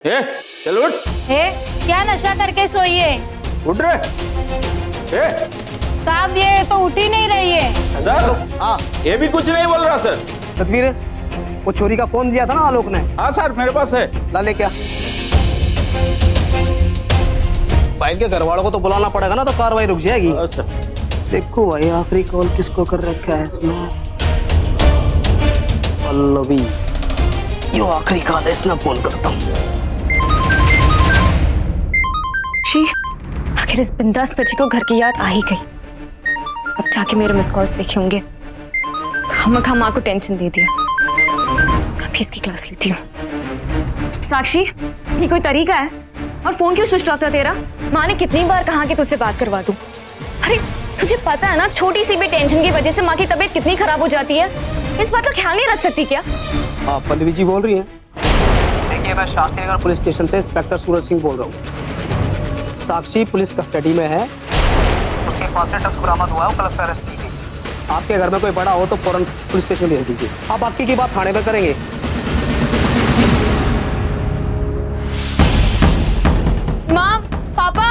ए, चल उठ। क्या नशा करके सोई है? उठ रहे। साहब ये तो उठ ही नहीं रही है। सर, हाँ, ये भी कुछ नहीं बोल रहा सर। तकबीर, वो चोरी का फोन दिया था ना आलोक ने? हाँ सर, मेरे पास है। ला ले क्या? फाइल के घर वालों को तो बुलाना पड़ेगा ना, तो कार्रवाई रुक जाएगी। हाँ सर। देखो भाई, आखिरी कॉल किसको कर रखा है इसने? पल्लवी। यो आखिरी कॉल है, इसने फोन करता हूँ। आखिर इस बिंदास बच्ची को घर की याद आ ही गई। अब जाके मेरे मिस कॉल्स देखे होंगे। खामखा माँ को टेंशन दे दिया। अभी इसकी क्लास लेती हूँ। साक्षी, ये कोई तरीका है? और फोन क्यों स्विच ऑफ था तेरा? माँ ने कितनी बार कहा कि तुझसे बात करवा दूं। अरे तुझे पता है ना, छोटी सी भी टेंशन की वजह से माँ की तबीयत कितनी खराब हो जाती है। इस बात का ख्याल नहीं रख सकती क्या? हाँ, पल्लवी जी बोल रही है। देखिए, मैं शास्त्री नगर पुलिस स्टेशन से इंस्पेक्टर सूरज सिंह बोल रहा हूँ। साक्षी पुलिस कस्टडी में है। उसके पास से ड्रग्स बरामद हुआ है, कल से अरेस्ट की गई। आपके घर में कोई बड़ा हो तो फौरन पुलिस स्टेशन भेज दीजिए। आप बाकी की बात थाने में करेंगे। माँ, पापा,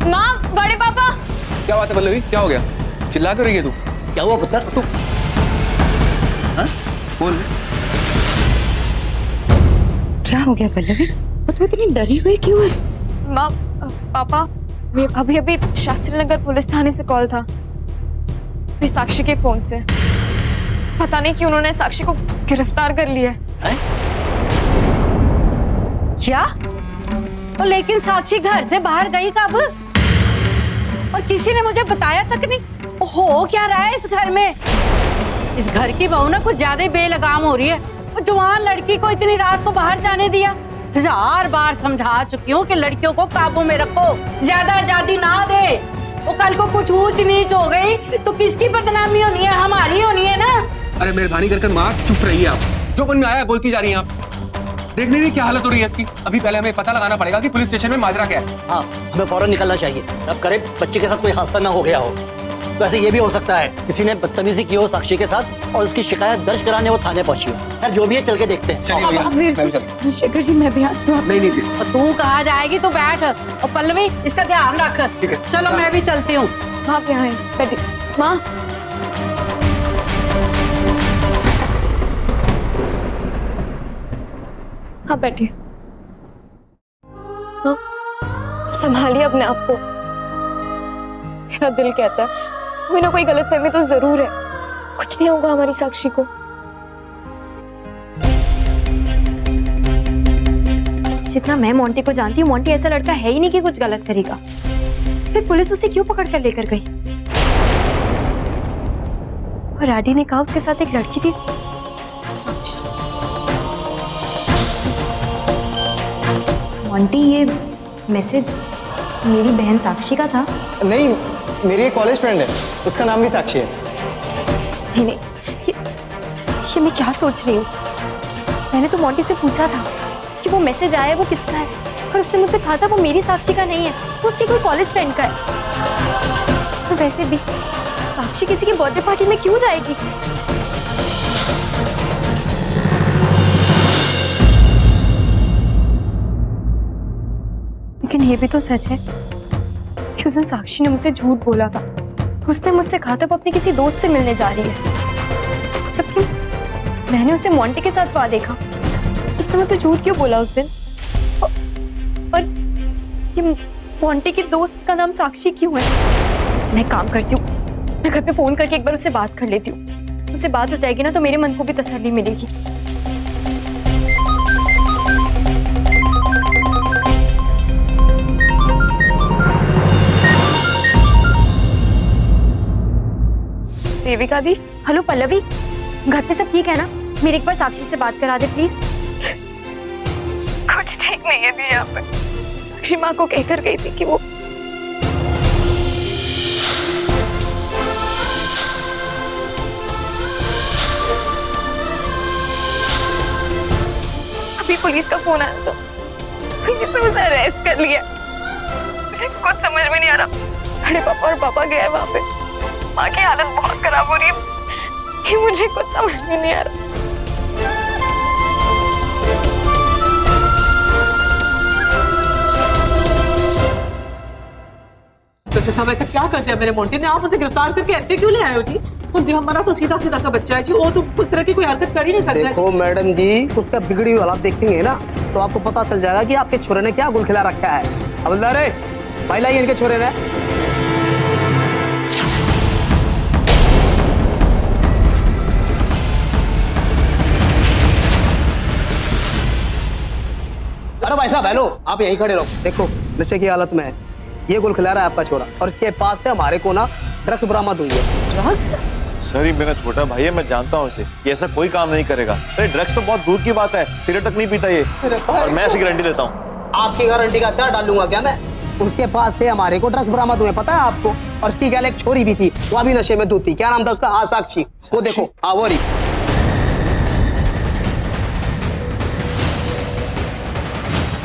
माँ, बड़े पापा। क्या बात है पल्लवी, क्या हो गया? चिल्ला कर रही है तू? क्या हुआ पुत्र? तू बोल। क्या हो गया पल्लवी? तू इतनी डरी हुई क्यों है? माँ, पापा, अभी अभी शास्त्री नगर पुलिस थाने से कॉल था। भी साक्षी के फोन से। पता नहीं क्यों उन्होंने साक्षी को गिरफ्तार कर लिया है। क्या? तो लेकिन साक्षी घर से बाहर गई कब? और किसी ने मुझे बताया तक नहीं। हो क्या रहा है इस घर में? इस घर की बहू ना कुछ ज्यादा बेलगाम हो रही है। वो जवान लड़की को इतनी रात को बाहर जाने दिया। 1000 बार समझा चुकी हूँ कि लड़कियों को काबू में रखो, ज्यादा आजादी ना दे। वो कल को कुछ ऊंच नीच हो गई तो किसकी बदनामी होनी है? हमारी होनी है ना। अरे मेहरबानी करके माँ चुप रही है। आप जो मन में आया बोलती जा रही हैं। आप देख नहीं रही क्या हालत हो रही है इसकी? अभी पहले हमें पता लगाना पड़ेगा कि पुलिस स्टेशन में माजरा क्या है। हाँ, हमें फौरन निकलना चाहिए। अब करे बच्चे के साथ कोई हादसा ना हो गया हो। वैसे ये भी हो सकता है किसी ने बदतमीजी की हो साक्षी के साथ और उसकी शिकायत दर्ज कराने वो थाने पहुंची हो। यार जो भी है चल के देखते हैं। शेखर जी, मैं भी आती हूँ। नहीं और तू कहाँ जाएगी? तू बैठ। और पल्लवी, इसका ध्यान रख। चलो मैं भी चलती हूँ। आप यहाँ हैं, बैठिए। माँ, हाँ बैठिए। हाँ, संभालिए अपने आप को। मेरा दिल कहता है कोई ना कोई गलतफहमी तो जरूर है। कुछ नहीं होगा हमारी साक्षी को। जितना मैं मोंटी को जानती हूँ, मोंटी ऐसा लड़का है ही नहीं कि कुछ गलत करेगा। फिर पुलिस उसे क्यों पकड़ कर लेकर गई? और राडी ने कहा उसके साथ एक लड़की थी। मोंटी, ये मैसेज मेरी बहन साक्षी का था? नहीं, मेरी एक कॉलेज फ्रेंड है, उसका नाम भी साक्षी है। नहीं नहीं, ये मैं क्या सोच रही हूँ? मैंने तो मोंटी से पूछा था कि वो मैसेज आया है वो किसका है, और उसने मुझसे कहा था वो मेरी साक्षी का नहीं है, वो उसकी कोई कॉलेज फ्रेंड का है। तो वैसे भी साक्षी किसी की बर्थडे पार्टी में क्यों जाएगी? लेकिन ये भी तो सच है कि उस दिन साक्षी ने मुझसे झूठ बोला था। उसने मुझसे कहा था वो अपने किसी दोस्त से मिलने जा रही है, जबकि मैंने उसे मोंटी के साथ वहां देखा। उसने मुझसे झूठ क्यों बोला उस दिन? और ये मोंटी के दोस्त का नाम साक्षी क्यों है? मैं काम करती हूँ, मैं घर पे फोन करके एक बार उससे बात कर लेती हूँ। उससे बात हो जाएगी ना तो मेरे मन को भी तसल्ली मिलेगी। देविका दी। हेलो पल्लवी, घर पे सब ठीक है ना? मेरी एक बार साक्षी से बात करा दे प्लीज। कुछ ठीक नहीं है दी यहाँ पे। साक्षी माँ को कहकर गई थी कि वो अभी पुलिस का फोन आया तो पुलिस ने उसे अरेस्ट कर लिया। मुझे कुछ समझ में नहीं आ रहा। बड़े पापा और पापा गए वहाँ पे। माँ की हालत बहुत खराब हो रही है कि मुझे कुछ समझ में नहीं आ रहा। इंस्पेक्टर साहब ऐसा क्या कर दिया मेरे मोंटी ने? आप उसे गिरफ्तार करके ऐसे क्यों ले आए हो जी? हमारा तो सीधा सीधा सा बच्चा है जी, वो तो उस तरह की कोई हरकत कर ही नहीं सकता। देखो मैडम जी, उसका बिगड़ी हुई हालत देखेंगे ना तो आपको पता चल जाएगा कि आपके छोरे ने क्या गुल खिला रखा है। हवलदार रे, भाई लाइए इनके छोरे ने। अरे भाई साहब हेलो, आप यहीं खड़े रहो। देखो नशे की हालत में है, ये गुल खिला रहा है आपका छोरा, और इसके पास से हमारे को ना ड्रग्स बरामद हुई है। ड्रग्स? सर ये मेरा छोटा भाई है, मैं जानता हूँ इसे, ये ऐसा कोई काम नहीं करेगा। अरे ड्रग्स तो बहुत दूर की बात है, सिगरेट तक नहीं पीता ये, और मैं ऐसी गारंटी देता हूँ। आपकी गारंटी का अचार डालूंगा क्या मैं? उसके पास से हमारे को ड्रग्स बरामद हुए, पता है आपको? और उसकी क्या एक छोरी भी थी, वो अभी नशे में दूध थी। क्या नाम था उसका? हाँ साक्षी। वो देखो, हाँ वो रही।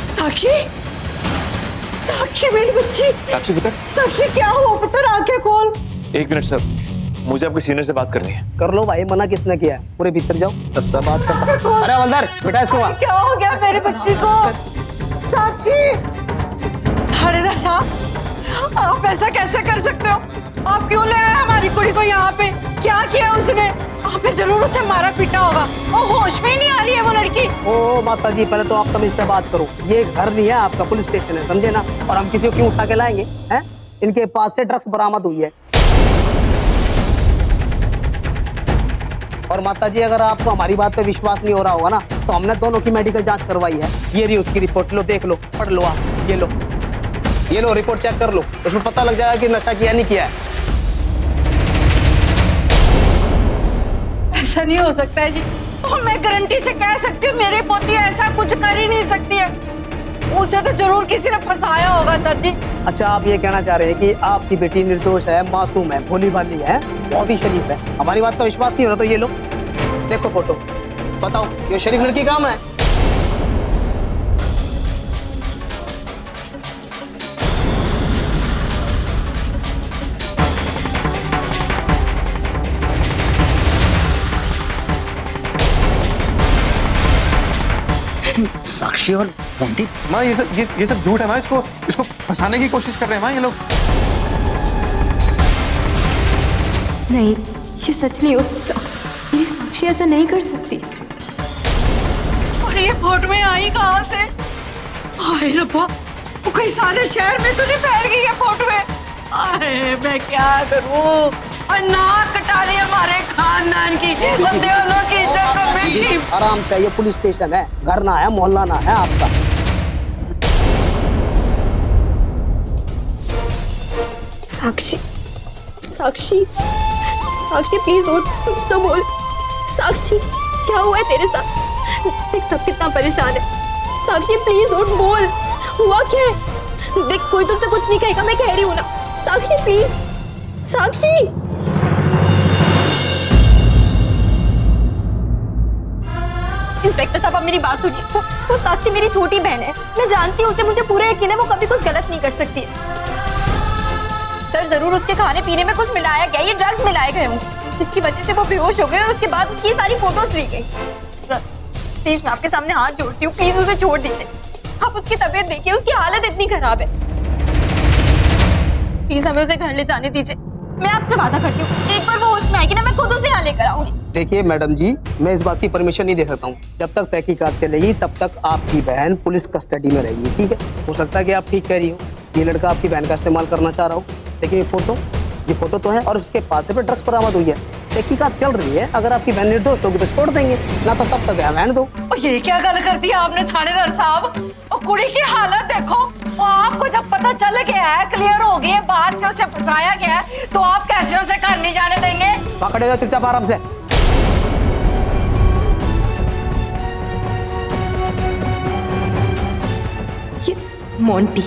साक्षी, साक्षी मेरी बच्ची। साक्षी पुत्र, साक्षी क्या हुआ पुत्र? आंखें खोल। एक मिनट सर, मुझे आपके सीनियर से बात करनी है। कर लो भाई, मना किसने किया है? पूरे भीतर जाओ, तब तक बात करता। अरे हवलदार बेटा, इसको वहाँ। क्या हो गया मेरी बच्ची को? साक्षी, थानेदार साहब आप ऐसा कैसे कर सकते हो? आप क्यों ले आए हमारी कुड़ी को यहाँ पे? क्या किया उसने? आपने जरूर उसे मारा पीटा होगा, वो होश में ही नहीं आ रही है वो लड़की। ओ माता जी, पहले तो आप तमीज से बात करो। ये घर नहीं है आपका, पुलिस स्टेशन है, समझे ना? और हम किसी को क्यों उठा के लाएंगे हैं? इनके पास से ड्रग्स बरामद हुई है। और माता जी, अगर आपको हमारी बात पे विश्वास नहीं हो रहा होगा ना, तो हमने दोनों की मेडिकल जांच करवाई है। ये रही उसकी रिपोर्ट, लो देख लो, पढ़ लो आप। ये लो रिपोर्ट चेक कर लो, उसमें पता लग जाएगा कि नशा किया नहीं किया है। ऐसा नहीं हो सकता है जी, और मैं गारंटी से कह सकती हूँ मेरी पोती ऐसा कुछ कर ही नहीं सकती है। उसे तो जरूर किसी ने फंसाया होगा सर जी। अच्छा, आप ये कहना चाह रहे हैं कि आपकी बेटी निर्दोष है, मासूम है, भोली भाली है, बहुत ही शरीफ है। हमारी बात का विश्वास नहीं हो रहा तो ये लो देखो फोटो, बताओ ये शरीफ लड़की काम है? साक्षी और मोंटी। माँ ये सब झूठ है माँ, इसको फंसाने की कोशिश कर रहे हैं माँ ये लोग। नहीं, ये सच नहीं हो सकता। मेरी साक्षी ऐसा नहीं कर सकती। और ये फोटो में आई कहाँ से? हाय रब्बा, वो कहीं सारे शहर में तो नहीं फैल गई है फोटो में? आए मैं क्या करूं? और नाक कटा दी हमारे खानदान की, बंदे वालों की इज्जत को मिट्टी। आराम से, ये पुलिस स्टेशन है, घर ना है, मोहल्ला ना है आपका। साक्षी, साक्षी, साक्षी प्लीज उठ, कुछ तो बोल। साक्षी, क्या हुआ है तेरे साथ? देख सब कितना परेशान है। साक्षी प्लीज उठ, बोल हुआ क्या है? देख कोई तुझसे कुछ नहीं कहेगा, मैं कह रही हूँ ना। साक्षी प्लीज, साक्षी। इंस्पेक्टर साहब, आप मेरी बात सुनिए। वो साक्षी मेरी छोटी बहन है, मैं जानती हूँ उसे, मुझे पूरा यकीन है वो कभी कुछ गलत नहीं कर सकती है। सर जरूर उसके खाने पीने में कुछ मिलाया गया, ये ड्रग्स मिलाए गए होंगे, जिसकी वजह से वो बेहोश हो गए और उसके बाद उसकी सारी फोटोज ली गई। सर प्लीज मैं आपके सामने हाथ जोड़ती हूँ, प्लीज उसे छोड़ दीजिए। आप उसकी तबीयत देखिए, उसकी हालत इतनी खराब है। प्लीज हमें उसे घर ले जाने दीजिए। मैं आपसे वादा करती हूँ, एक बार वो होश में आएगी ना, मैं खुद उसे यहाँ लेकर आऊंगी। देखिए मैडम जी, मैं इस बात की परमिशन नहीं दे सकता हूँ। जब तक तहकीकात चलेगी तब तक आपकी बहन पुलिस कस्टडी में रहेगी, ठीक है? हो सकता है कि आप ठीक कह रही हो, ये लड़का आपकी बहन का इस्तेमाल करना चाह रहा हो, लेकिन ये फोटो तो है और उसके पास से ड्रग्स बरामद हुई है। तहकीकात चल रही है, अगर आपकी बहन निर्दोष होगी तो छोड़ देंगे, ना तो तब तक रहने दो। और ये क्या गल कर दिया आपने थानेदार साहब? और कुड़ी की हालत देखो, और आपको जब पता चल गया है, क्लियर हो गई है बात कि उसे फंसाया गया है, तो आप कैसे उसे घर नहीं जाने देंगे? पकड़े जाओ चुपचाप आराम से। ये मोंटी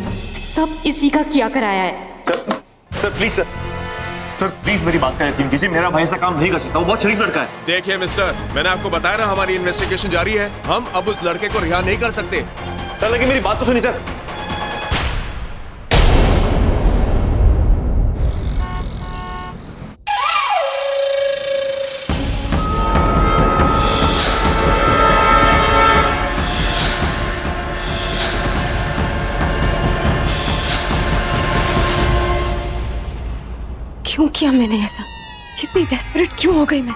सब इसी का किया कराया है। सर प्लीज सर प्लीज मेरी बात का यकीन कीजिए, मेरा भाई ऐसा काम नहीं कर सकता, वो बहुत शरीफ लड़का है। देखिए मिस्टर, मैंने आपको बताया ना हमारी इन्वेस्टिगेशन जारी है, हम अब उस लड़के को रिहा नहीं कर सकते। सर लेकिन मेरी बात तो सुनिए सर। किया मैंने ऐसा? इतनी डेस्परेट क्यों हो गई मैं?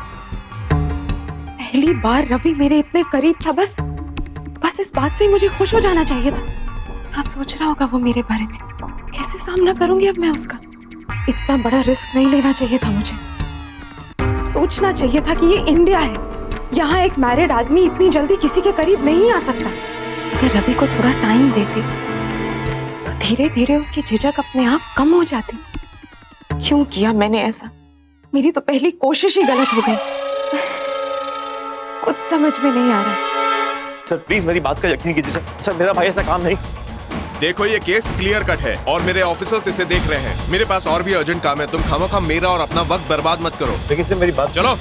पहली बार रवि मेरे इतने करीब था, बस इस बात से ही मुझे खुश हो जाना चाहिए था। क्या सोच रहा होगा वो मेरे बारे में? कैसे सामना करूंगी अब मैं उसका? इतना बड़ा रिस्क नहीं लेना चाहिए था मुझे। सोचना चाहिए था कि ये इंडिया है, यहाँ एक मैरिड आदमी इतनी जल्दी किसी के करीब नहीं आ सकता। अगर रवि को थोड़ा टाइम देती तो धीरे धीरे उसकी झिझक अपने आप कम हो जाती। क्यों किया मैंने ऐसा? मेरी तो पहली कोशिश ही गलत हो गई। कुछ समझ में नहीं आ रहा। सर प्लीज मेरी बात का यकीन कीजिए सर, मेरा भाई ऐसा काम नहीं। देखो ये केस क्लियर कट है और मेरे ऑफिसर्स इसे देख रहे हैं। मेरे पास और भी अर्जेंट काम है, तुम खामोखा मेरा और अपना वक्त बर्बाद मत करो। लेकिन सर मेरी बात, चलो।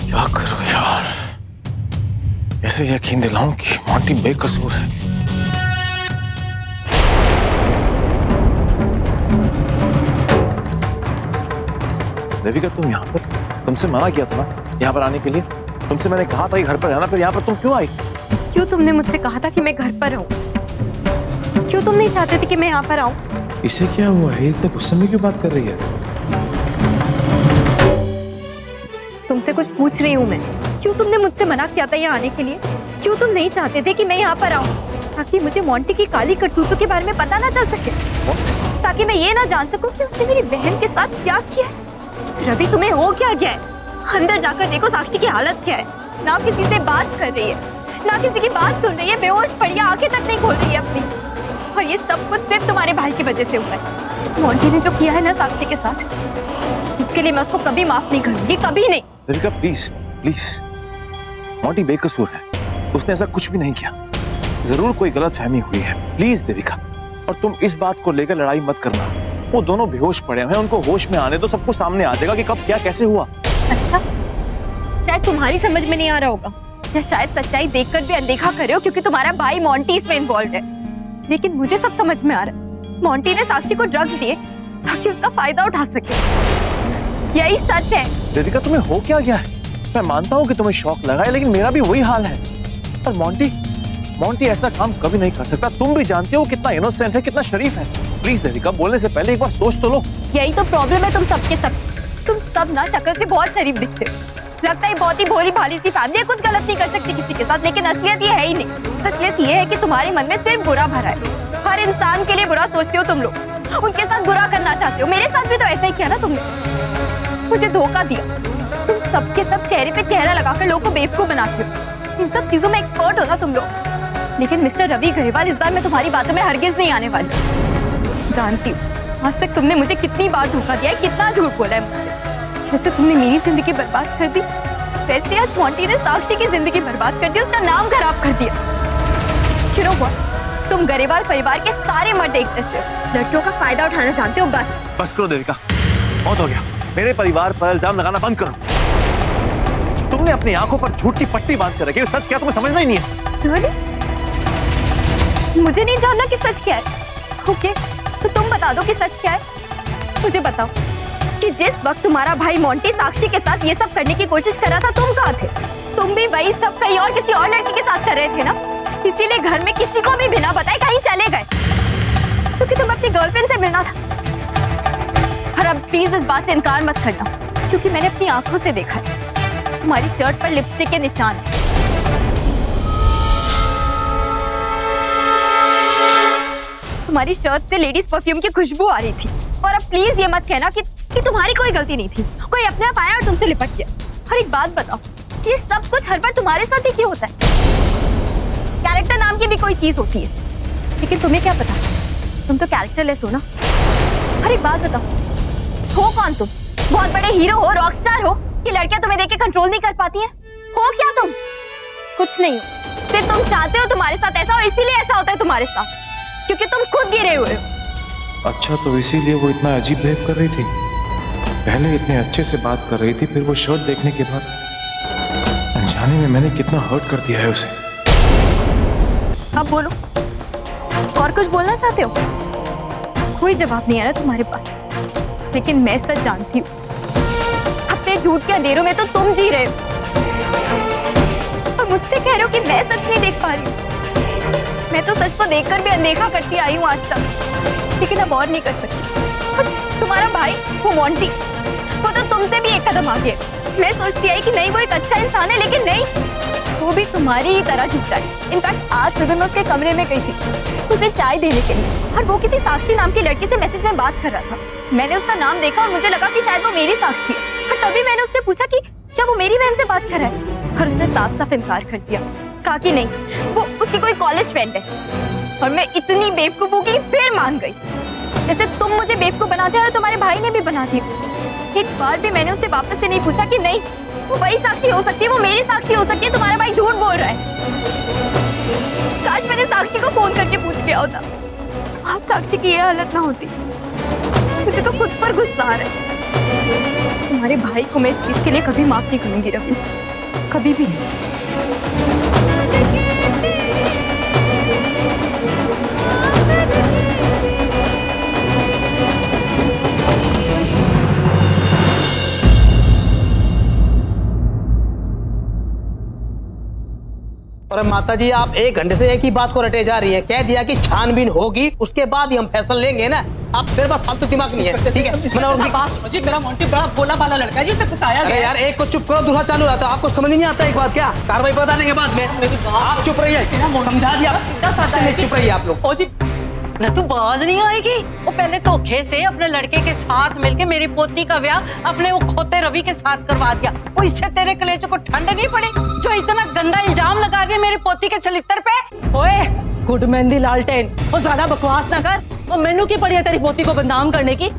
क्या करूं यार, ऐसे यकीन दिलाऊं कि मोंटी बेकसूर है। देविका तुम यहाँ पर, तुमसे मना किया था ना यहाँ पर आने के लिए। तुमसे मैंने कहा था कि घर पर रहना, फिर यहाँ पर तुम क्यों आई? क्यों तुमने मुझसे कहा था कि मैं घर पर रहूं? क्यों तुम नहीं चाहते थे कि मैं यहाँ पर आऊं? इसे क्या हुआ है, इतने गुस्से में क्यों बात कर रही है? तुमसे कुछ पूछ रही हूँ मैं। क्यों तुमने मुझसे मना किया था यहाँ आने के लिए? क्यों तुम नहीं चाहते थे कि मैं यहाँ पर आऊँ, ताकि मुझे मोंटी की काली करतूतों के बारे में पता ना चल सके, ताकि मैं ये ना जान सकूं कि उसने मेरी बहन के साथ क्या किया है? रवि तुम्हें हो क्या गया है? अंदर जाकर देखो साक्षी की हालत क्या है। ना किसी से बात कर रही है, ना किसी की बात सुन रही है, बेहोश पड़ी है, आंखें तक नहीं खोल रही है अपनी। और ये सब कुछ सिर्फ तुम्हारे भाई की वजह से हुआ है। मोंटी ने जो किया है ना साक्षी के साथ, उसके लिए मैं उसको कभी माफ नहीं करूंगी, कभी नहीं। देविका प्लीज प्लीज, मोंटी बेकसूर है, उसने ऐसा कुछ भी नहीं किया। जरूर कोई गलतफहमी हुई है, प्लीज देविका। और तुम इस बात को लेकर लड़ाई मत करना। वो दोनों बेहोश पड़े हैं, उनको होश में आने दो, सब कुछ सामने आ जाएगा कि कब क्या कैसे हुआ। अच्छा, शायद तुम्हारी समझ में नहीं आ रहा होगा, या शायद सच्चाई देखकर भी अनदेखा करे हो क्योंकि तुम्हारा भाई मोंटी इसमें इन्वॉल्व है। लेकिन मुझे सब समझ में आ रहा है। मोंटी ने साक्षी को ड्रग्स दिए ताकि उसका फायदा उठा सके। यही सच है। देविका तुम्हें हो क्या गया है? मैं मानता हूँ कि तुम्हें शौक लगा है, लेकिन मेरा भी वही हाल है। और मोंटी ऐसा काम कभी नहीं कर सकता। तुम भी जानते हो कितना इनोसेंट है, कितना शरीफ है। प्लीज देविका, बोलने से पहले एक बार सोच तो लो। यही तो प्रॉब्लम है तुम सबके सब। तुम सब ना शक्ल से बहुत शरीफ दिखते हो। लगता है बहुत ही भोली भाली सी फैमिली है, कुछ गलत नहीं कर सकती किसी के साथ, लेकिन असलियत ये है ही नहीं। असलियत ये है कि तुम्हारे मन में सिर्फ बुरा भरा है। हर इंसान के लिए बुरा सोचते हो तुम लोग, उनके साथ बुरा करना चाहते हो। मेरे साथ भी तो ऐसा ही किया ना तुमने, मुझे धोखा दिया। तुम सबके सब चेहरे पे चेहरा लगाकर लोगों को बेवकूफ बनाते हो। इन सब चीजों में एक्सपर्ट हो ना तुम लोग। लेकिन मिस्टर रवि ग्रेवाल, इस बार मैं तुम्हारी बातों में हरगिज नहीं आने वाली। जानती हूँ आज तक तुमने मुझे कितनी बार धोखा दिया है, कितना झूठ बोला है मुझसे। जैसे तुमने मेरी जिंदगी बर्बाद कर दी, वैसे आज मोंटी ने साक्षी की जिंदगी बर्बाद कर दी, उसका नाम खराब कर दिया। You know what? तुम ग्रेवाल परिवार के सारे मर्द एक जैसे हो, लड़कियों का फायदा उठाना जानते हो। बस करो देविका, बहुत हो गया। मेरे परिवार पर इल्जाम लगाना बंद करो। तुमने अपनी आंखों पर झूठ की पट्टी बांध कर रखी है। सच क्या तुम्हें समझना ही नहीं है? Really? मुझे नहीं जानना कि सच क्या है। ओके, तो तुम बता दो कि सच क्या है। मुझे बताओ कि जिस वक्त तुम्हारा भाई मोंटी साक्षी के साथ ये सब करने की कोशिश कर रहा था, तुम कहाँ थे? तुम भी वही सब कहीं और किसी और लड़की के साथ कर रहे थे ना, इसीलिए घर में किसी को भी बिना बताए कहीं चले गए, क्योंकि तुम अपनी गर्लफ्रेंड से मिलना था। और अब प्लीज इस बात से इनकार मत करना, क्योंकि मैंने अपनी आंखों से देखा है तुम्हारी शर्ट पर लिपस्टिक के निशान है। तुम्हारी शर्ट से लेडीज परफ्यूम की खुशबू आ रही थी। और अब प्लीज ये मत कहना कि तुम्हारी कोई गलती नहीं थी, कोई अपने आप आया और तुमसे लिपट गया। और एक बात बताओ, ये सब कुछ हर बार तुम्हारे साथ ही क्यों होता है? कैरेक्टर नाम की भी कोई चीज होती है, लेकिन तुम्हें क्या पता, तुम तो कैरेक्टरलेस हो ना। और एक बात बताओ, हो कौन तुम? बहुत बड़े हीरो हो, रॉकस्टार हो, कि लड़कियां तुम्हें देख के कंट्रोल नहीं कर पाती हैं? हो क्या तुम? कुछ नहीं हो, सिर्फ तुम चाहते हो तुम्हारे साथ ऐसा हो, इसीलिए ऐसा होता है तुम्हारे साथ, क्योंकि तुम खुद गिरे हुए हो। अच्छा, तो इसीलिए वो इतना अजीब बिहेव कर रही थी। पहले इतने अच्छे से बात कर रही थी, फिर वो शर्ट देखने के बाद अनजाने में मैंने कितना हर्ट कर दिया है उसे। अब बोलो, और कुछ बोलना चाहते हो? कोई जवाब नहीं आ रहा तुम्हारे पास, लेकिन मैं सच जानती हूँ। अपने झूठ के अंधेरों में तो तुम जी रहे हो, और मुझसे कह रहे हो कि मैं सच नहीं देख पा रही हूँ। मैं तो सच को देखकर भी अनदेखा करती आई हूँ आज तक, लेकिन अब और नहीं कर सकती। तुम्हारा भाई वो मोंटी, वो तो तुमसे भी एक कदम आगे है। मैं सोचती आई कि नहीं वो एक अच्छा इंसान है, लेकिन नहीं, वो भी तुम्हारी ही तरह झूठा है। इनफैक्ट आज सुबह मैं उसके कमरे में गई थी उसे चाय देने के लिए, और वो किसी साक्षी नाम की लड़की से मैसेज में बात कर रहा था। मैंने उसका नाम देखा और मुझे लगा कि शायद वो मेरी साक्षी है, और तभी मैंने उससे पूछा कि क्या वो मेरी बहन से बात कर रहा है, और उसने साफ साफ इनकार कर दिया, कहा कि नहीं, वो उसकी कोई कॉलेज फ्रेंड है। और मैं इतनी बेवकूफ हो गई, फिर मान गई। जैसे तुम मुझे बेवकूफ बनाते हो, तुम्हारे भाई ने भी बना दिया। एक बार भी मैंने उससे वापस से नहीं पूछा कि नहीं वो वही साक्षी हो सकती है, वो मेरी साक्षी हो सकती है, तुम्हारा भाई झूठ बोल रहा है। काश मैंने साक्षी को फोन करके पूछ लिया होता, आज साक्षी की ये हालत ना होती। मुझे तो खुद पर गुस्सा आ रहा है। तुम्हारे भाई को मैं इस चीज के लिए कभी माफ नहीं करूंगी रवि, कभी भी नहीं। और माता जी आप 1 घंटे से एक ही बात को रटे जा रही है। कह दिया कि छानबीन होगी, उसके बाद ही हम फैसला लेंगे ना। आप मेरे पास फालतू दिमाग नहीं है, ठीक है? जी मेरा मोंटी बड़ा भोला भाला लड़का है जी, उसे फंसाया अरे गया। यार एक को चुप करो, दूसरा चालू रहता है। आपको समझ नहीं आता एक बात क्या? कार्रवाई बता देंगे बाद में। आप चुप रहिए, समझा दिया। चलिए चुप रहिए आप लोग। ओ जी न तू बाज नहीं आएगी। वो पहले धोखे से अपने लड़के के साथ मिलके मेरी पोती का ब्याह अपने वो खोते रवि के साथ करवा दिया। वो इससे तेरे कलेजे को ठंड नहीं पड़ी जो इतना गंदा इल्जाम लगा दिया मेरी पोती के चलित्र पे। ओए गुड मेहंदी लालटेन, वो ज्यादा बकवास ना कर। वो मेनू की पड़ी है तेरी पोती को बदनाम करने की।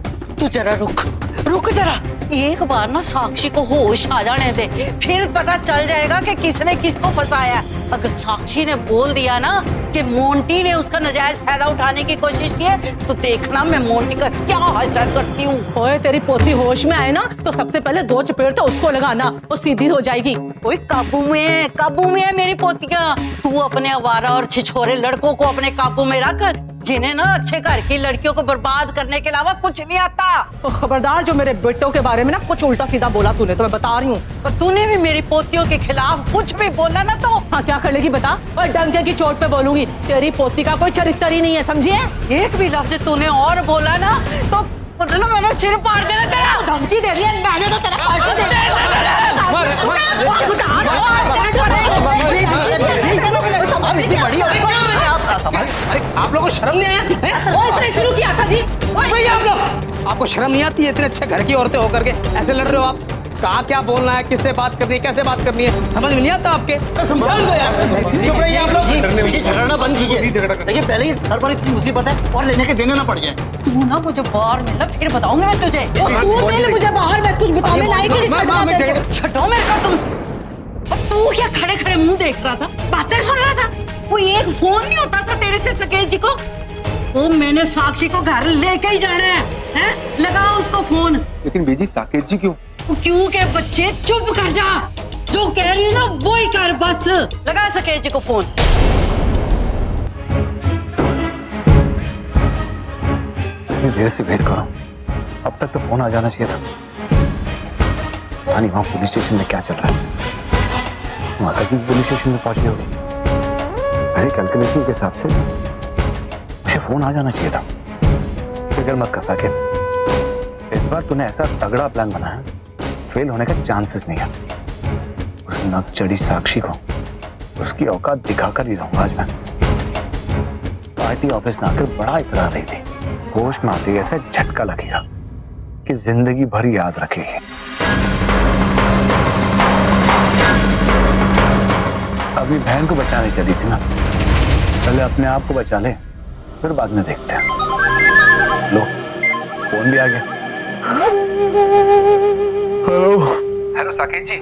तू जरा रुक जरा, एक बार ना साक्षी को होश आ जाने दे, फिर पता चल जाएगा कि किसने किसको फंसाया। अगर साक्षी ने बोल दिया ना कि मोंटी ने उसका नाजायज फायदा उठाने की कोशिश की है, तो देखना मैं मोंटी का क्या हाल करती हूँ। ओए तेरी पोती होश में आए ना तो सबसे पहले 2 चपेट तो उसको लगाना, वो सीधी हो जाएगी। ओए काबू में है मेरी पोतियां। तू अपने आवारा और छिछोरे लड़कों को अपने काबू में रख, जिन्हें ना अच्छे घर की लड़कियों को बर्बाद करने के अलावा कुछ नहीं आता। तो खबरदार जो मेरे बेटों के बारे में ना कुछ उल्टा सीधा बोला तूने, तो मैं बता रही हूँ। और तूने भी मेरी पोतियों के खिलाफ कुछ भी बोला ना तो हाँ क्या कर लेगी बता? और डंके की चोट पे बोलूंगी, तेरी पोती का कोई चरित्र ही नहीं है, समझिए? एक भी लफ्ज तूने और बोला ना तो मैंने सिर फाड़ देना तेरा। धमकी दे रही है, मैंने तो तेरा फाड़ के दे दिया। अरे आप लोगों को शर्म नहीं आया? वो इसने शुरू किया था जी। आप लोग, आपको शर्म नहीं आती है? इतने अच्छे घर की औरतें होकर के ऐसे लड़ रहे हो आप? कहाँ क्या बोलना है, किससे बात करनी है, कैसे बात करनी है, समझ में नहीं आता आपके? समझा दो यार। चुप रहिए आप लोग। जी झगड़ना बंद कीजिए। देखिए पहले ही घर पर इतनी मुसीबत है और लेने के देने ना पड़ जाए। तू ना मुझे बाहर मिला, फिर बताऊंगी मैं तुझे। तू पहले मुझे बाहर मैं कुछ बता, मैं लायक नहीं छठो मेरे को तुम। और तू क्या खड़े खड़े मुंह देख रहा था, बातें सुन रहा था? कोई एक फोन नहीं होता था तेरे से सकेत जी को? वो मैंने साक्षी को घर लेके ही जाना है? लगा उसको फोन। लेकिन बीजी साकेत जी क्यों? क्यों के बच्चे चुप कर जा, जो कह रही है ना वो ही कर बस। लगा सकेत जी को फोन। इतनी देर से वेट कर रहा हूं, अब तक तो फोन आ जाना चाहिए था। पता नहीं वहां पुलिस स्टेशन में क्या चल रहा है। माता जी पुलिस स्टेशन में पहुंच गई होगी। मेरे कैलकुलेशन के हिसाब से मुझे फोन आ जाना चाहिए था। फिक्र मत कर साकिब, इस बार तूने ऐसा तगड़ा प्लान बनाया, फेल होने का चांसेस नहीं है। उस नक चढ़ी साक्षी को उसकी औकात दिखाकर ही रहूंगा आज मैं। पार्टी ऑफिस में आकर बड़ा इतरा रही थी, होश में आते ही ऐसा झटका लगेगा कि जिंदगी भर याद रखेगी। अपनी बहन को बचाने चली थी ना, पहले अपने आप को बचा ले, फिर बाद में देखते हैं। लो फोन भी आ गया। हेलो साकेत जी।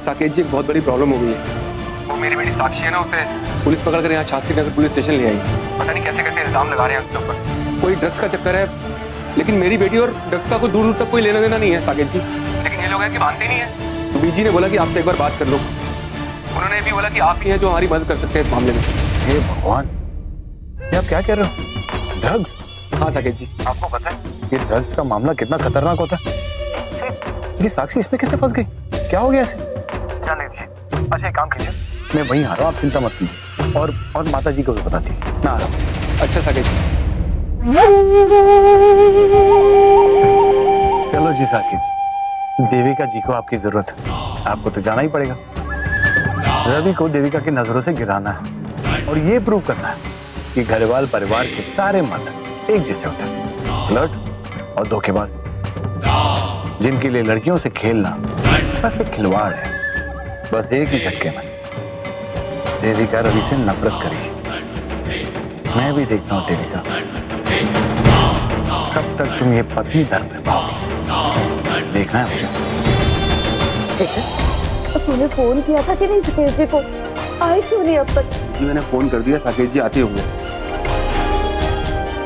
साकेत जी एक बहुत बड़ी प्रॉब्लम हो गई है। वो मेरी बेटी साक्षी है ना, उसे पुलिस पकड़ कर यहाँ शास्त्री नगर पुलिस स्टेशन ले आई। पता नहीं कैसे कैसे इल्जाम लगा रहे हैं उसके ऊपर। कोई ड्रग्स का चक्कर है, लेकिन मेरी बेटी और ड्रग्स का कोई दूर दूर तक कोई लेना देना नहीं है साकेत जी। लेकिन ये लोग हैं कि मानते नहीं है। तो बीजी ने बोला कि आपसे एक बार बात कर लो। उन्होंने भी बोला कि आप ही हैं जो हमारी मदद कर सकते हैं इस मामले में। हे भगवान, ये आप क्या कह रहे हो? ड्रग्स? हाँ साकेत जी। आपको पता है ये ड्रग्स का मामला कितना खतरनाक होता है? ये साक्षी इसमें कैसे फंस गई? क्या हो गया इसे? जाने दीजिए। अच्छा एक काम कीजिए, मैं वहीं आ रहा हूँ, आप चिंता मत कीजिए। और माता जी को भी बताती, मैं आ रहा हूँ। अच्छा साकेत जी। चलो जी साकिब, देविका जी को आपकी जरूरत है, आपको तो जाना ही पड़ेगा। रवि को देविका की नजरों से गिराना है और ये प्रूव करना है कि घरवाल परिवार के सारे मर्द एक जैसे होते हैं, फ्लर्ट और धोखेबाज, जिनके लिए लड़कियों से खेलना बस एक खिलवाड़ है। बस एक ही झटके में देविका रवि से नफरत करेगी। मैं भी देखता हूँ देविका, कब तक तुम ये पत्नी धर्म में पाओगी, देखना है मुझे। तूने फोन किया था कि नहीं सुकेश जी को? आए क्यों नहीं अब तक? मैंने फोन कर दिया, साकेत जी आते होंगे।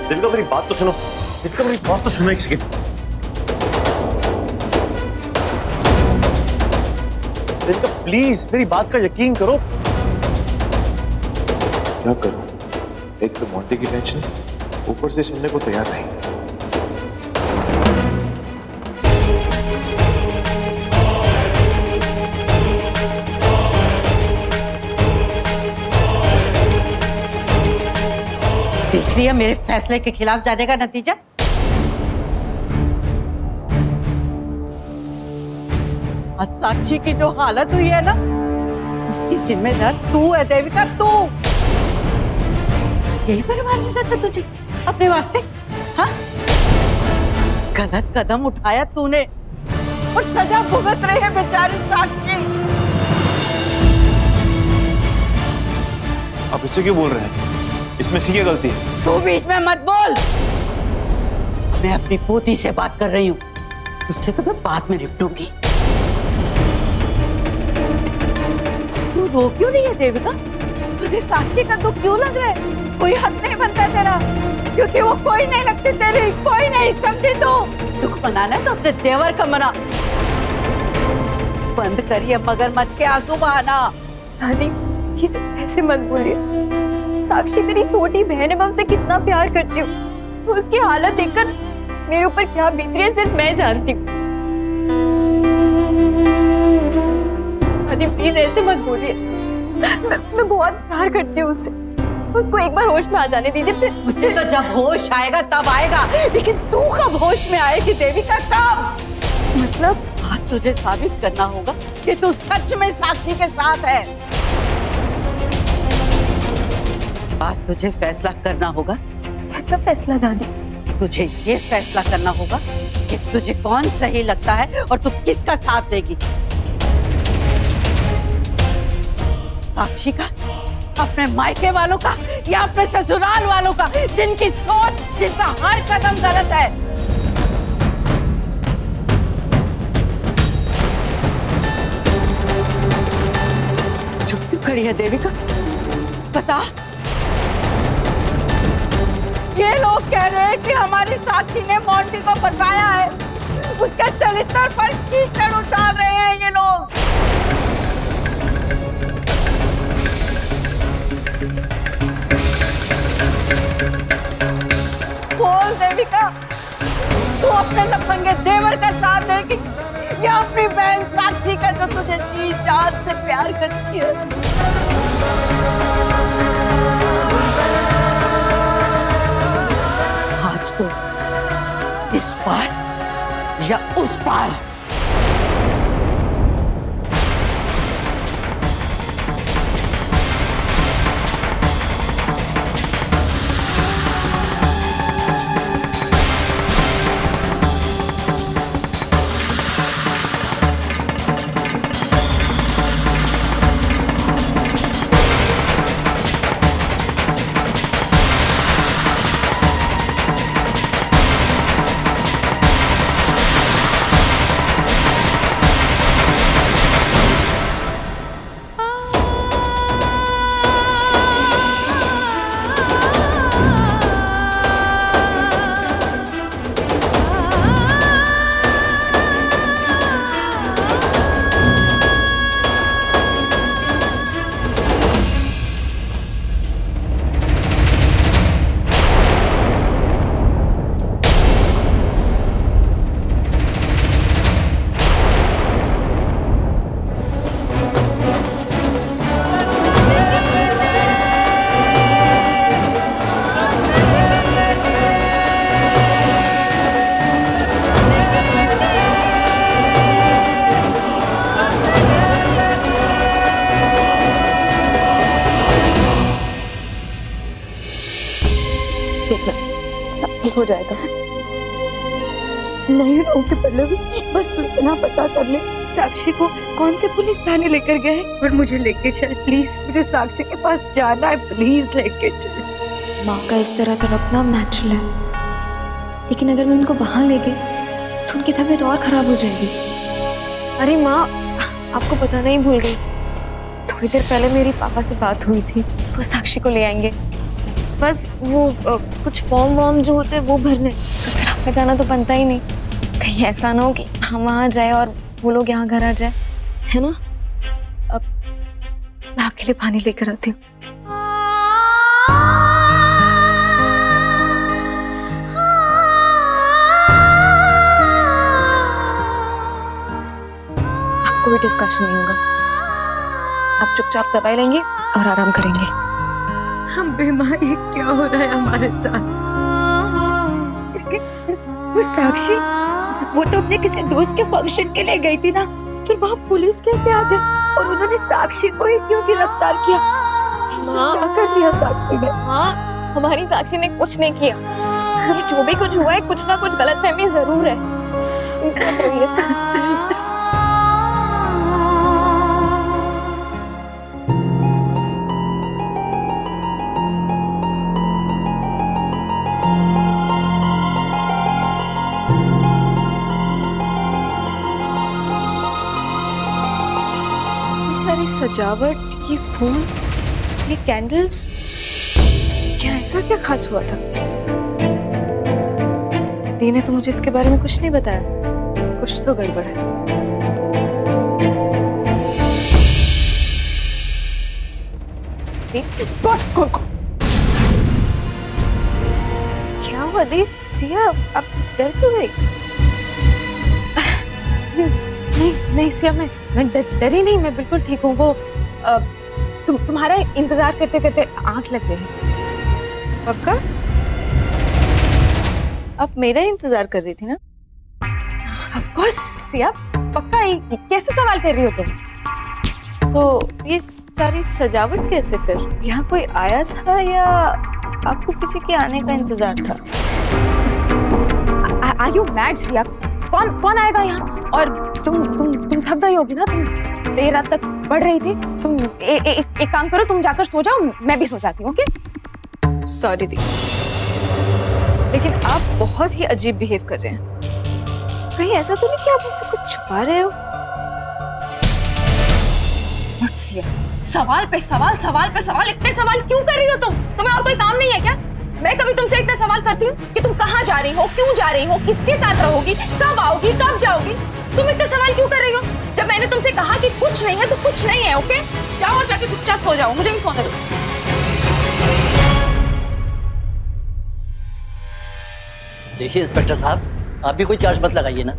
देविका मेरी बात तो सुनो, देविका मेरी बात तो सुनो एक सेकंड। देविका प्लीज मेरी बात का यकीन करो। क्या करूं? एक तो मोंटी की टेंशन, ऊपर से सुनने को तैयार नहीं। देख लिया मेरे फैसले के खिलाफ जाने का नतीजा। आज साक्षी की जो हालत हुई है ना, उसकी जिम्मेदार तू है देविका, तू। यही परिवार मिला था तुझे अपने वास्ते? हाँ, गलत कदम उठाया तूने और सजा भुगत रही है बेचारी साक्षी। आप इससे क्यों बोल रहे हैं? इसमें सी क्या गलती है? तू बीच में मत बोल। मैं अपनी पोती से बात कर रही हूँ, तुझसे तो मैं बाद में निपटूंगी। तू रो क्यों नहीं है देविका? तुझे साक्षी का दुख क्यों लग रहा है? कोई हक नहीं बनता तेरा, क्योंकि वो कोई नहीं लगती तेरी, कोई नहीं, समझी तू? दुख मनाना है तो अपने देवर का मना, बंद करिए मगरमच्छ के आंसू बहाना। दादी प्लीज ऐसे मत बोलिए। साक्षी मेरी छोटी बहन है, मैं उससे कितना प्यार करती हूँ। उसकी हालत देखकर मेरे ऊपर क्या बीत रही है सिर्फ मैं जानती हूँ। दादी प्लीज ऐसे मत बोलिए। मैं बहुत प्यार करती हूँ उससे। उसको एक बार होश में आ जाने दीजिए, फिर उससे तो जब होश आएगा तब आएगा, लेकिन तू कब होश में आएगी देविका, कब? मतलब आज तुझे साबित करना होगा कि तू सच में साक्षी के साथ है। आज तुझे फैसला करना होगा। कैसा फैसला दादी? तुझे ये फैसला करना होगा कि तुझे कौन सही लगता है और तू किसका साथ देगी। साक्षी का, अपने मायके वालों का, या अपने ससुराल वालों का, जिनकी सोच, जिनका हर कदम गलत है। चुप क्यों खड़ी है देविका? बता। ये लोग कह रहे हैं कि हमारी साक्षी ने मोंटी को फंसाया है, उसके चरित्र पर कीचड़ उछाल रहे हैं ये लोग। बोल देविका, तू अपने लफंगे देवर का साथ देगी या अपनी बहन साक्षी का, जो तुझे जी जान से प्यार करती है? आज तो इस पार या उस पार। हो जाएगा। नहीं रहूंगी पल्लवी, बस तू इतना पता कर ले साक्षी को कौन से पुलिस थाने लेकर गए और मुझे लेके चल प्लीज। मुझे साक्षी के पास जाना है, प्लीज लेके चल। माँ का इस तरह तड़पना नेचुरल है, लेकिन अगर मैं उनको वहां ले गई तो उनकी तबीयत और खराब हो जाएगी। अरे माँ, आपको पता नहीं, भूल गई, थोड़ी देर पहले मेरी पापा से बात हुई थी, वो साक्षी को ले आएंगे। बस वो कुछ फॉर्म वॉर्म जो होते हैं वो भरने, तो फिर आपका जाना तो बनता ही नहीं। कहीं ऐसा ना हो कि हम वहाँ जाए और वो लोग यहाँ घर आ जाए, है ना? अब मैं आपके लिए पानी लेकर आती हूँ। कोई डिस्कशन नहीं होगा, आप चुपचाप दवाई लेंगे और आराम करेंगे। हम बीमार, ये क्या हो रहा है हमारे साथ? वो साक्षी, वो तो अपने किसी दोस्त के फंक्शन के लिए गई थी ना, फिर वहाँ पुलिस कैसे आ गई और उन्होंने साक्षी को ही क्यों गिरफ्तार किया? ऐसा क्या कर लिया साक्षी ने? हाँ, हमारी साक्षी ने कुछ नहीं किया। ये जो भी कुछ हुआ है, कुछ ना कुछ गलतफहमी जरूर है। सारी सजावट, ये फूल, ये कैंडल्स, क्या ऐसा क्या खास हुआ था? दी ने तो मुझे इसके बारे में कुछ नहीं बताया, कुछ तो गड़बड़ है। क्या हुआ दी? सिया, अब डर क्यों गई? नहीं सिया, मैं डरी नहीं, मैं बिल्कुल ठीक हूँ। वो तुम्हारा इंतजार करते करते आंख लग गई। पक्का? आप मेरा इंतजार कर रही थी ना? ऑफ कोर्स सिया, पक्का। कैसे सवाल कर रही हो तुम? तो ये सारी सजावट कैसे फिर? यहाँ कोई आया था या आपको किसी के आने का इंतजार था? Are you mad Siya? कौन आएगा यहाँ? और तुम थक गई होगी ना, तुम देर रात तक पढ़ रही थी। तुम एक काम करो, तुम जाकर सो जाओ, मैं भी सो जाती हूँ। ओके? सॉरी दी, लेकिन आप बहुत ही अजीब बिहेव कर रहे हैं। कहीं ऐसा तो नहीं कि आप मुझसे कुछ छुपा रहे हो? सवाल पे सवाल, सवाल पे सवाल, इतने सवाल क्यों कर रही हो तुम? तुम्हें और कोई काम नहीं है क्या? मैं कभी तुमसे इतने सवाल करती हूँ कि तुम कहाँ जा रही हो, क्यों जा रही हो, किसके साथ रहोगी, कब आओगी, कब जाओगी? तुम इतने सवाल क्यों कर रही हो? जब मैंने तुमसे कहा कि कुछ नहीं है तो कुछ नहीं है। ओके, जाओ और जाके चुपचाप सो जाओ, मुझे भी सोने दो। देखिए इंस्पेक्टर साहब, आप भी कोई चार्ज मत लगाइए ना,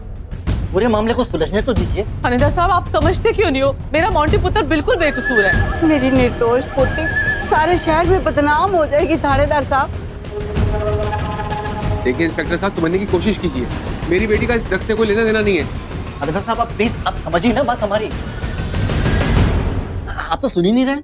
पूरे मामले को सुलझने तो दीजिए। थानेदार साहब, आप समझते क्यों नहीं हो? मेरा मोंटी पुत्र बिल्कुल बेकसूर है। मेरी निर्दोष पोती सारे शहर में बदनाम हो जाएगी थानेदार साहब। देखिए इंस्पेक्टर साहब, समझने की कोशिश कीजिए, मेरी बेटी का इस ड्रग्स से कोई लेना देना नहीं है। थानेदार साहब, आप प्लीज आप समझिए ना बात हमारी, आप तो सुन ही नहीं रहे।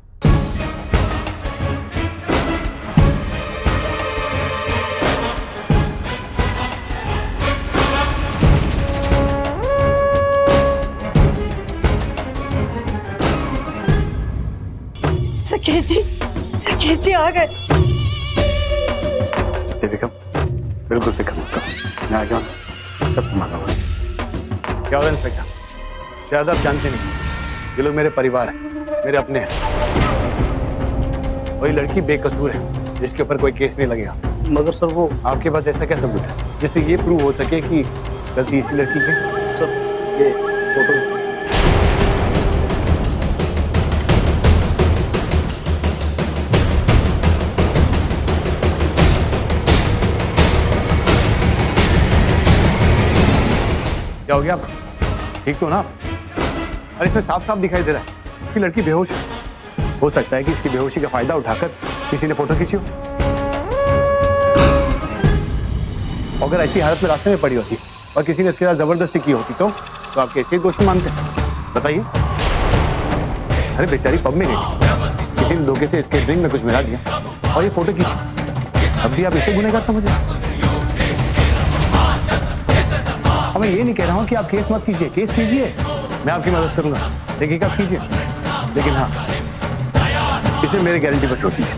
सकेत जी आ गए। देविका, बिल्कुल फिक्र मत करो, मैं आ गया हूँ, सब संभाला हुआ। क्या हो इंस्पेक्टर? शायद आप जानते नहीं, ये लोग मेरे परिवार हैं, मेरे अपने हैं। वही लड़की बेकसूर है, जिसके ऊपर कोई केस नहीं लगेगा। मगर सर वो आपके पास ऐसा क्या सबूत है जिससे ये प्रूव हो सके कि गलती इसी लड़की की है? सर ये फोटोज क्या हो गया? ठीक तो ना? अरे इसमें साफ साफ दिखाई दे रहा है कि लड़की बेहोश है। हो सकता है कि इसकी बेहोशी का फायदा उठाकर किसी ने फोटो खींची हो। अगर ऐसी हालत में रास्ते में पड़ी होती और किसी ने इसके साथ जबरदस्ती की होती तो आप कैसे दोषी मानते हैं? बताइए। अरे बेचारी पब में गई, किसी ने धोखे से इसके ड्रिंक में कुछ मिला दिया और ये फोटो खींची, अब भी आप इसे गुनहगार समझ रहे हैं? अब मैं ये नहीं कह रहा हूँ कि आप केस मत कीजिए, केस कीजिए, मैं आपकी मदद करूंगा, देखिएगा आप कीजिए, लेकिन हाँ इसे मेरी गारंटी पर छोड़ दीजिए।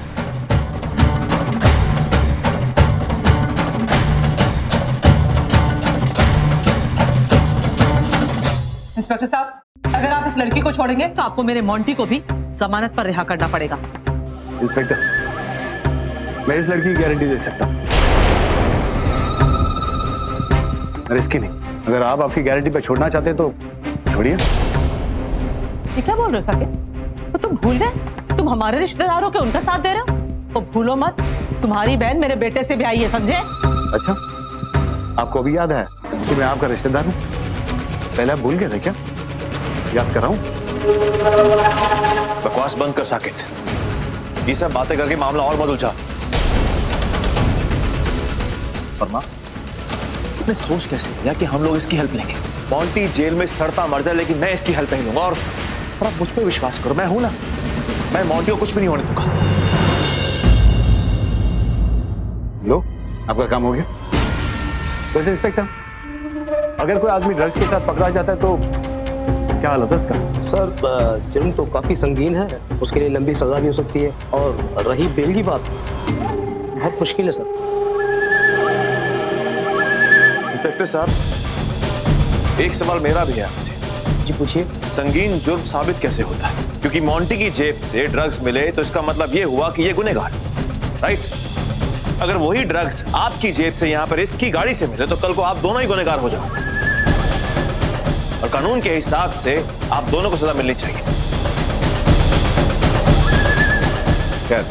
इंस्पेक्टर साहब, अगर आप इस लड़की को छोड़ेंगे तो आपको मेरे मोंटी को भी जमानत पर रिहा करना पड़ेगा। इंस्पेक्टर, मैं इस लड़की की गारंटी दे सकता हूँ, रिस्की नहीं। अगर आप आपकी गारंटी पर छोड़ना चाहते हैं तो छोड़िए। ये क्या बोल रहे हो साकिब? तो तुम भूल गए तुम हमारे रिश्तेदारों के उनका साथ दे रहे हो? तो भूलो मत, तुम्हारी बहन मेरे बेटे से भी आई है, समझे? अच्छा, आपको अभी याद है कि मैं आपका रिश्तेदार हूँ? पहले आप भूल गए थे क्या? याद कर रहा हूँ। बकवास बंद कर साकिब, ये सब बातें करके मामला और मत उलझा। वर्मा, तुमने सोच कैसे लिया कि हम लोग इसकी हेल्प लेंगे? मोंटी जेल में सड़ता मर जाए लेकिन मैं इसकी हेल्प नहीं लूंगा। और आप मुझ पे विश्वास करो, मैं हूं ना, मैं मोंटी को कुछ भी नहीं होने दूंगा। लो, आपका काम हो गया। वैसे इंस्पेक्टर, अगर कोई आदमी ड्रग्स के साथ पकड़ा जाता है तो क्या हालत है उसका? सर जुर्म तो काफी संगीन है, उसके लिए लंबी सजा भी हो सकती है, और रही बेल की बात, बहुत मुश्किल है सर। इंस्पेक्टर साहब, एक सवाल मेरा भी है आपसे। जी पूछिए। संगीन जुर्म साबित कैसे होता है? क्योंकि मोंटी की जेब से ड्रग्स मिले तो इसका मतलब ये हुआ कि ये गुनहगार, राइट? अगर वही ड्रग्स आपकी जेब से यहाँ पर इसकी गाड़ी से मिले तो कल को आप दोनों ही गुनहगार हो जाओ, और कानून के हिसाब से आप दोनों को सजा मिलनी चाहिए। खैर,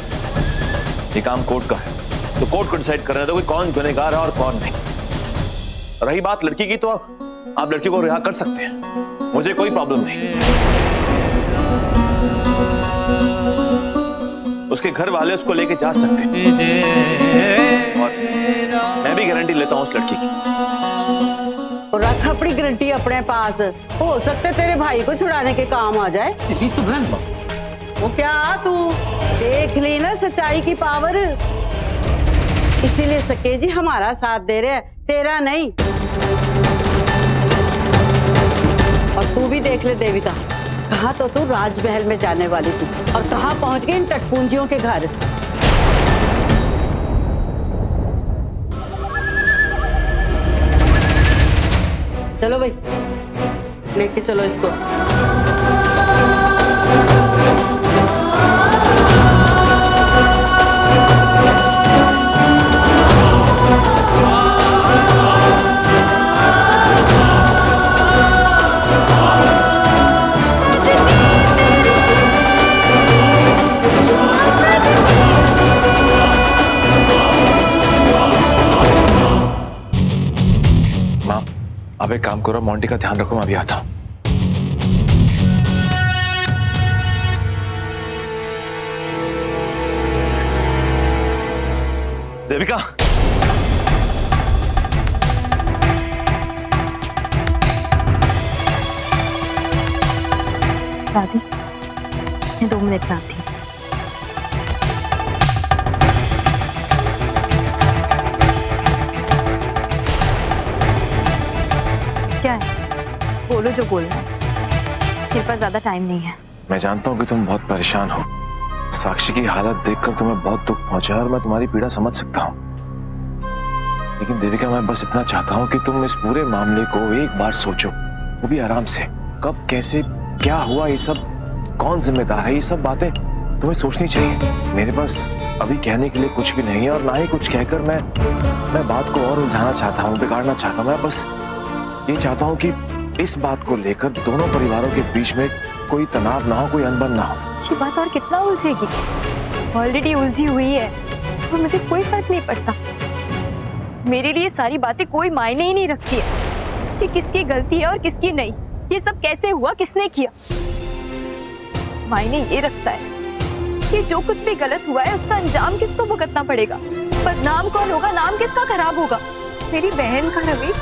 ये काम कोर्ट का है, तो कोर्ट को डिसाइड करने दो कि कौन गुनहगार है और कौन नहीं। रही बात लड़की की, तो आप लड़की को रिहा कर सकते हैं, मुझे कोई प्रॉब्लम नहीं। उसके घर वाले उसको लेके जा सकते हैं, और मैं भी गारंटी लेता हूं उस लड़की की। और रख अपनी गारंटी अपने पास, हो सकते तेरे भाई को छुड़ाने के काम आ जाए। वो क्या, तू देख ली ना सच्चाई की पावर, इसीलिए सके जी हमारा साथ दे रहे हैं, तेरा नहीं। और तू भी देख ले देविका, कहाँ तो तू राजमहल में जाने वाली थी और कहाँ पहुंच गई इन टटपूंजियों के घर। चलो भाई, लेके चलो इसको। अब एक काम करो, मोंटी का ध्यान रखो, मैं अभी आता हूं। देविका, दादी, मैं 2 मिनट में आती हूँ। क्या है? बोलो जो बोलना है, मेरे पास ज्यादा टाइम नहीं है। मैं जानता हूं कि तुम बहुत परेशान हो। साक्षी की हालत देखकर तुम्हें बहुत दुख पहुंचा है और मैं तुम्हारी पीड़ा समझ सकता हूं, लेकिन देविका मैं बस इतना चाहता हूं कि तुम इस पूरे मामले को एक बार सोचो, वो भी आराम से। कब, कैसे, क्या हुआ, ये सब कौन जिम्मेदार है, ये सब बातें तुम्हें सोचनी चाहिए। मेरे पास अभी कहने के लिए कुछ भी नहीं है, और ना ही कुछ कहकर मैं बात को और उलझाना चाहता हूँ, बिगाड़ना चाहता हूँ। मैं बस ये चाहता हूँ कि इस बात को लेकर दोनों परिवारों के बीच में कोई तनाव ना हो, कोई अनबन ना हो। ये बात और कितना उलझेगी? ऑलरेडी उलझी हुई है, और मुझे कोई फर्क नहीं पड़ता। मेरे लिए सारी बातें कोई मायने ही नहीं रखती है कि किसकी गलती है और किसकी नहीं, ये सब कैसे हुआ, किसने किया। मायने ये रखता है कि जो कुछ भी गलत हुआ है उसका अंजाम किसको भुगतना पड़ेगा, बदनाम कौन होगा, नाम किसका खराब होगा। मेरी बहन का रवि,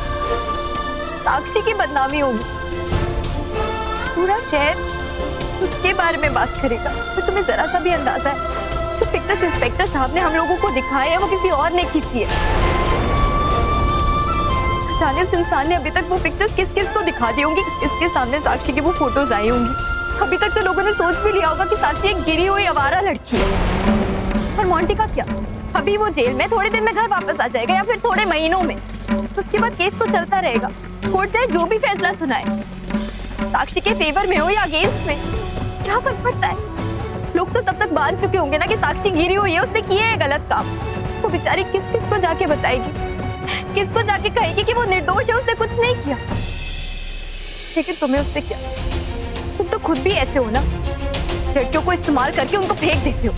साक्षी की बदनामी होगी, पूरा शहर उसके बारे में बात करेगा। तो तुम्हें जरा सा भी अंदाजा है, जो पिक्चर्स इंस्पेक्टर साहब ने हम लोगों को दिखाए हैं वो किसी और ने खींची है। जाने उस इंसान ने अभी तक वो पिक्चर्स किस किस को दिखा दी होंगी, किस किस के सामने साक्षी की वो फोटोज आई होंगी। अभी तक तो लोगों ने सोच भी लिया होगा कि साक्षी एक गिरी हुई आवारा लड़की है। और मोंटी का क्या, अभी वो जेल में, थोड़े दिन में घर वापस आ जाएगा या फिर थोड़े महीनों में। उसके बाद केस तो चलता रहेगा, कोर्ट चाहे जो भी फैसला सुनाए, साक्षी के फेवर में हो या अगेंस्ट में, क्या फर्क पड़ता है। लोग तो तब तक मान चुके होंगे ना कि साक्षी गिरी हुई है, उसने किए है गलत काम। वो बेचारी किस किस को जाके बताएगी, किसको जाके कहेगी कि वो निर्दोष है, उसने कुछ नहीं किया। लेकिन तुम्हें उससे क्या, तुम तो खुद भी ऐसे हो ना, लड़कियों को इस्तेमाल करके उनको फेंक देते हो।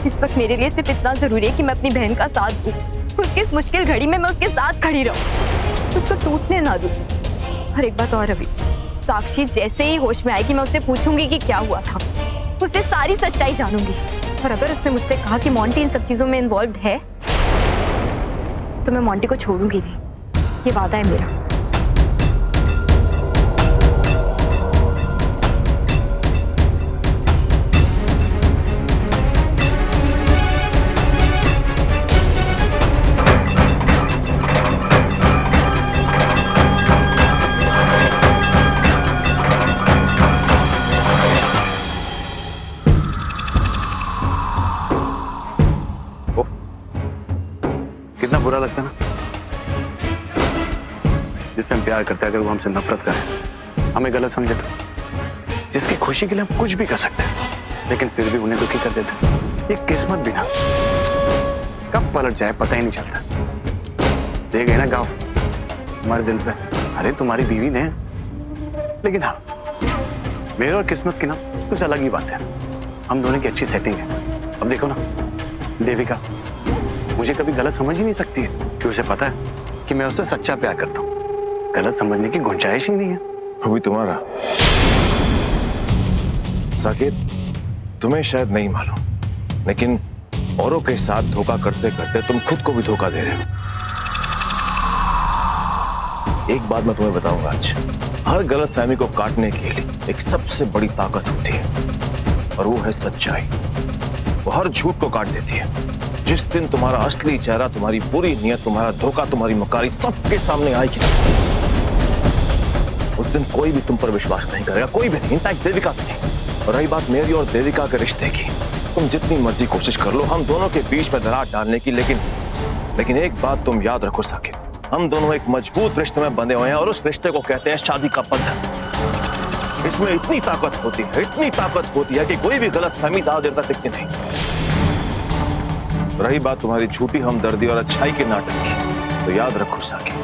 इस वक्त मेरे लिए सिर्फ इतना जरूरी है कि मैं अपनी बहन का साथ दूं, उसकी इस मुश्किल घड़ी में मैं उसके साथ खड़ी रहूं, उसको टूटने ना दूं। और एक बात और, अभी साक्षी जैसे ही होश में आएगी मैं उससे पूछूंगी कि क्या हुआ था, उससे सारी सच्चाई जानूंगी। और अगर उसने मुझसे कहा कि मोंटी इन सब चीजों में इन्वॉल्व है, तो मैं मोंटी को छोड़ूंगी नहीं, ये वादा है मेरा। कितना बुरा लगता है ना, जिससे हम प्यार करते हैं अगर वो हमसे नफरत करे, हमें गलत समझे तो, जिसकी खुशी के लिए हम कुछ भी कर सकते हैं लेकिन फिर भी उन्हें दुखी कर देते हैं। ये किस्मत भी ना कब पलट जाए पता ही नहीं चलता। देख गए ना गाँव हमारे दिल पे, अरे तुम्हारी बीवी ने, लेकिन हाँ मेरे और किस्मत की ना कुछ अलग ही बात है। हम दोनों की अच्छी सेटिंग है। अब देखो ना, देविका मुझे कभी गलत समझ ही नहीं सकती है, क्योंकि उसे पता है कि मैं उससे सच्चा प्यार करता हूँ। गलत समझने की गुंजाइश ही नहीं है। अभी तुम्हारा साकेत, तुम्हें शायद नहीं मालूम, लेकिन औरों के साथ धोखा करते करते तुम खुद को भी धोखा दे रहे हो। एक बात मैं तुम्हें बताऊंगा आज, हर गलत फहमी को काटने के लिए एक सबसे बड़ी ताकत होती है और वो है सच्चाई। वो हर झूठ को काट देती है। जिस दिन तुम्हारा असली चेहरा, तुम्हारी बुरी नीयत, तुम्हारा धोखा, तुम्हारी मकारी सबके सामने आएगी, उस दिन कोई भी तुम पर विश्वास नहीं करेगा, कोई भी नहीं, इनफैक्ट देविका भी नहीं। और रही बात मेरी और देविका के रिश्ते की, तुम जितनी मर्जी कोशिश कर लो हम दोनों के बीच में दरार डालने की, लेकिन एक बात तुम याद रखो साकिब, हम दोनों एक मजबूत रिश्ते में बंधे हुए हैं और उस रिश्ते को कहते हैं शादी का बंधन। इसमें इतनी ताकत होती है, इतनी ताकत होती है कि कोई भी गलत फहमी ज्यादा देर तक टिकती नहीं। रही बात तुम्हारी झूठी हमदर्दी और अच्छाई के नाटक की, तो याद रखो साकिब,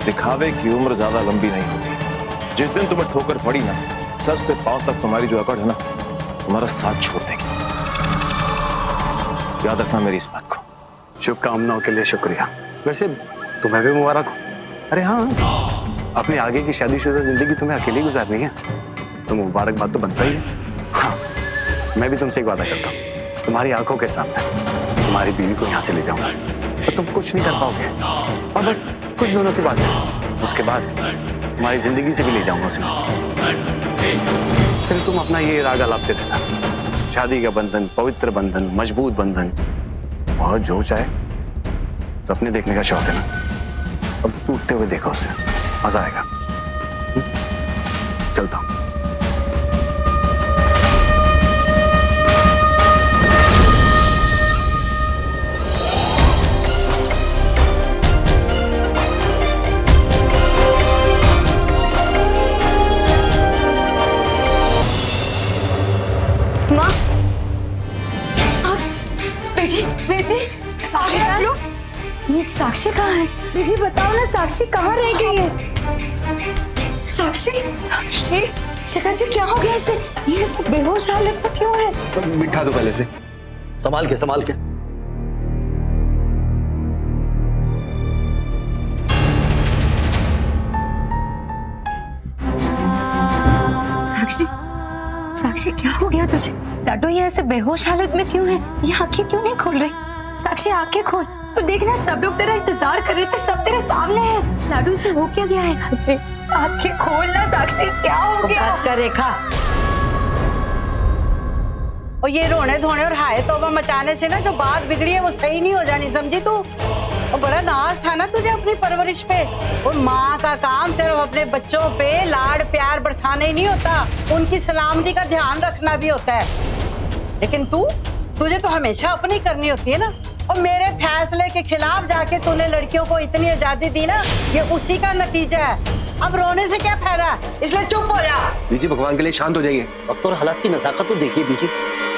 दिखावे की उम्र ज्यादा लंबी नहीं होती। जिस दिन तुम्हें ठोकर पड़ी ना, सर से पांव तक तुम्हारी जो अकड़ है ना, तुम्हारा साथ छोड़ देगी। याद रखना मेरी इस बात को। शुभकामनाओं के लिए शुक्रिया। वैसे तुम्हें भी मुबारक हो। अरे हाँ, अपनी आगे की शादीशुदा जिंदगी तुम्हें अकेली गुजारनी है, तो मुबारकबाद तो बनता ही है। हाँ, मैं भी तुमसे एक वादा करता हूँ, तुम्हारी आंखों के सामने तुम्हारी बीवी को यहाँ से ले जाऊंगा, तो तुम कुछ नहीं कर पाओगे। और बस कुछ दिनों की बात है, उसके बाद तुम्हारी जिंदगी से भी ले जाऊंगा उसे। फिर तुम अपना ये राग अलापते रहना, शादी का बंधन, पवित्र बंधन, मजबूत बंधन, और जो चाहे सपने देखने का शौक है ना, अब टूटते हुए देखो उसे, मजा आएगा। चलता हूँ। माँ, बेटी, बेटी, ये साक्षी कहाँ है? बेटी बताओ ना, साक्षी कहाँ रह गई है? साक्षी, साक्षी, शेखर जी क्या हो गया इसे? ये सब बेहोश हालत में क्यों है? तो बिठा दो पहले से। संभाल के, संभाल के। साक्षी, साक्षी क्या हो गया तुझे? लाडो ये ऐसे बेहोश हालत में क्यों है? ये आंखें क्यों नहीं खोल रही? साक्षी आंखें खोल, तो देखना सब लोग तेरा इंतजार कर रहे थे, सब तेरे सामने है। लाडू से हो क्या गया है? साक्षी आंखें खोल ना, साक्षी क्या हो गया? बस कर रेखा, और ये रोने धोने और हाय तौबा मचाने से ना जो बात बिगड़ी है वो सही नहीं हो जानी, समझी तू? और बड़ा नाज था ना तुझे अपनी परवरिश पे। और माँ का काम सिर्फ अपने बच्चों पे लाड़ प्यार बरसाना ही नहीं होता, उनकी सलामती का ध्यान रखना भी होता है। लेकिन तुझे तो हमेशा अपनी करनी होती है ना। और मेरे फैसले के खिलाफ जाके तूने लड़कियों को इतनी आजादी दी ना, ये उसी का नतीजा है। अब रोने से क्या फायदा, इसलिए चुप हो जा। बीजी भगवान के लिए शांत हो जाइए। वक्त और हालात की नजाकत तो देखिए बीजी,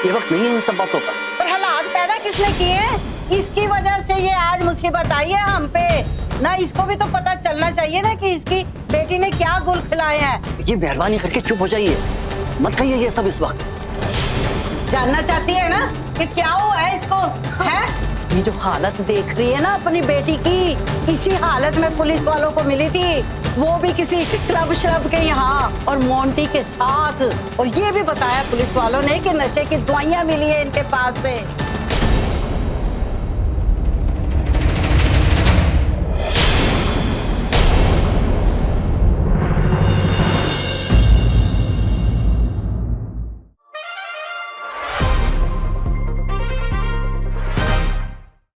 ये वक्त नहीं है इन सब बातों का। पर हालात पैदा किसने किए हैं? इसकी वजह से ये आज मुसीबत आई है हम पे ना। इसको भी तो पता चलना चाहिए ना कि इसकी बेटी ने क्या गुल खिलाए हैं। ये मेहरबानी करके चुप हो जाइए, मत कहिए ये सब इस वक्त। जानना चाहती है ना कि क्या हुआ है इसको, है? ये जो हालत देख रही है ना अपनी बेटी की, इसी हालत में पुलिस वालों को मिली थी, वो भी किसी क्लब श्लब के यहाँ और मोंटी के साथ। और ये भी बताया पुलिस वालों ने कि नशे की दवाइयां मिली है इनके पास से।